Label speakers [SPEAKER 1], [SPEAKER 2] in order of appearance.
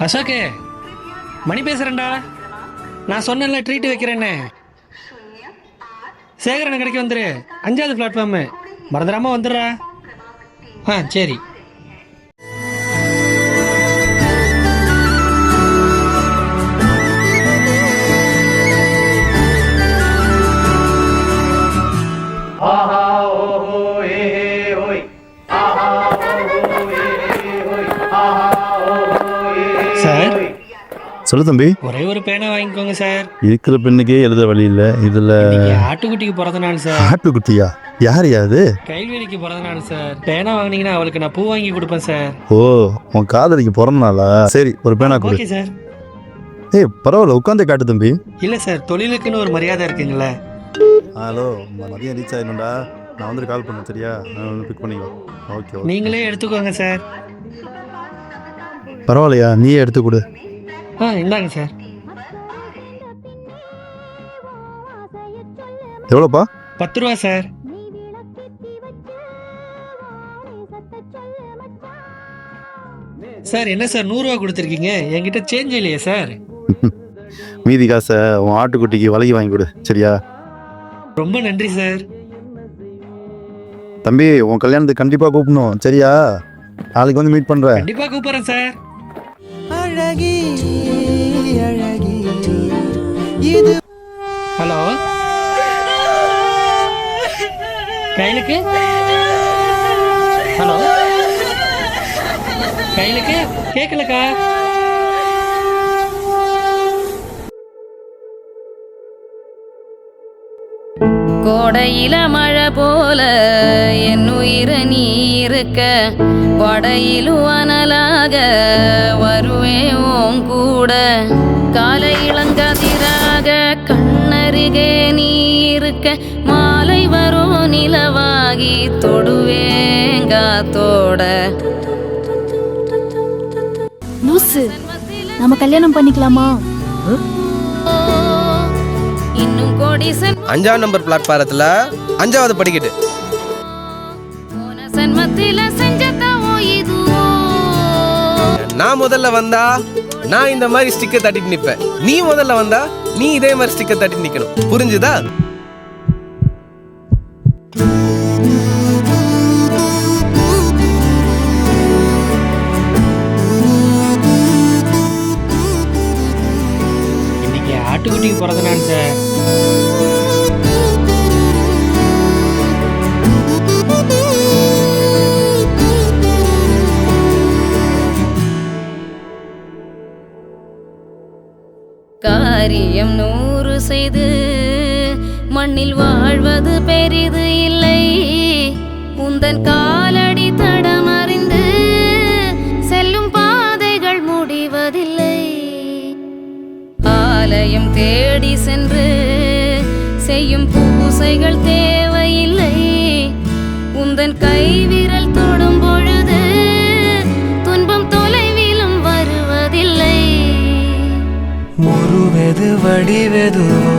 [SPEAKER 1] அசோகே, மணி பேசுறேன்டா. நான் சொன்னேன்ல ட்ரீட் வைக்கிறேன்னு. சேகரன் கடைக்கு வந்துரு, 5வது பிளாட்ஃபார்மு. மறந்துடாம வந்துடுறா. சரி. சார்,
[SPEAKER 2] சொல்லு தம்பி.
[SPEAKER 1] ஒரே ஒரு பேனா வாங்கிக்கோங்க சார்.
[SPEAKER 2] இருக்கிற பெண்ணுக்கே எழுத வழி இல்லை இதுல.
[SPEAKER 1] ஆட்டுக்குட்டிக்கு பிறந்த நாள் சார்.
[SPEAKER 2] ஆட்டுக்குட்டியா? யார் யாது?
[SPEAKER 1] கைல்வேலிக்கு பிறந்த நாள் சார். பேனா வாங்கினீங்கன்னா அவளுக்கு நான் பூ வாங்கி கொடுப்பேன் சார்.
[SPEAKER 2] ஓ, உன் காதலிக்கு பிறந்த நாளா? சரி, ஒரு பேனா கொடு.
[SPEAKER 1] Okay sir.
[SPEAKER 2] ஏய், பரவாயில்ல, உட்காந்து காட்டு தம்பி.
[SPEAKER 1] இல்ல சார், தொழிலுக்குன்னு ஒரு மரியாதை இருக்குங்களே.
[SPEAKER 2] ஹலோ, மதியம் ரீச் ஆயிடும்டா. நான் வந்து கால் பண்ணேன், சரியா? நான் வந்து பிக் பண்ணிக்கலாம். ஓகே.
[SPEAKER 1] நீங்களே எடுத்துக்கோங்க சார்.
[SPEAKER 2] பரவாயில்லையா, நீயே எடுத்து கொடு.
[SPEAKER 1] இந்தாங்க சார்.
[SPEAKER 2] எவ்வளோப்பா?
[SPEAKER 1] 10 ரூபா சார். சார், என்ன சார் 100 ரூபா கொடுத்துருக்கீங்க? என்கிட்ட சேஞ்ச் இல்லையே சார்.
[SPEAKER 2] மீதி காசை உன் ஆட்டுக்குட்டிக்கு வளைகி வாங்கி கொடு, சரியா?
[SPEAKER 1] ரொம்ப நன்றி சார்.
[SPEAKER 2] தம்பி, உன் கல்யாணத்துக்கு கண்டிப்பா கூப்பிடணும், சரியா? நாளைக்கு வந்து மீட் பண்றேன்.
[SPEAKER 1] கண்டிப்பா கூப்பிடுறேன் சார்.
[SPEAKER 3] அழகி அழகி இது.
[SPEAKER 1] ஹலோ, கைலுக்கு. ஹலோ, கைலுக்கு கேட்கலக்கா.
[SPEAKER 4] கோடையில மழை போல என் உயிர நீ இருக்க, வடையிலும் அனலாக வருவேன் உன் கூட. காலை இளங்கதிராக கண்ணருகே நீ இருக்க, மாலை வரும் நிலவாகி தொடுவேங்காத்தோட.
[SPEAKER 5] லூசு, நம்ம கல்யாணம் பண்ணிக்கலாமா?
[SPEAKER 4] இன்னும் கோடி
[SPEAKER 3] 5ஆம் நம்பர் பிளாட்பாரத்துல 5வது படிக்கட்டு. நான் முதல்ல வந்தா நான் இந்த மாதிரி ஸ்டிக்கர் தட்டிட்டு நிப்பேன். நீ முதல்ல வந்தா நீ இதே மாதிரி ஸ்டிக்கர் தட்டிட்டு நிக்கணும். புரிஞ்சுதா?
[SPEAKER 1] இன்னைக்கு ஆட்டுக்குட்டிக்கு பிறந்த நாள் சார்.
[SPEAKER 4] காரியம் 100 செய்து மண்ணில் வாழ்வது பெரிது இல்லை. உந்தன் காலடி தடமறிந்து செல்லும் பாதைகள் முடிவதில்லை. ஆலயம் தேடி சென்று செய்யும் பூசைகள் தேவையில்லை. உந்தன் கைவிரல் தொடும் பொழுது துன்பம் தொலைவிலும் வருவதில்லை.
[SPEAKER 3] முருவெது வடிவெதுவோ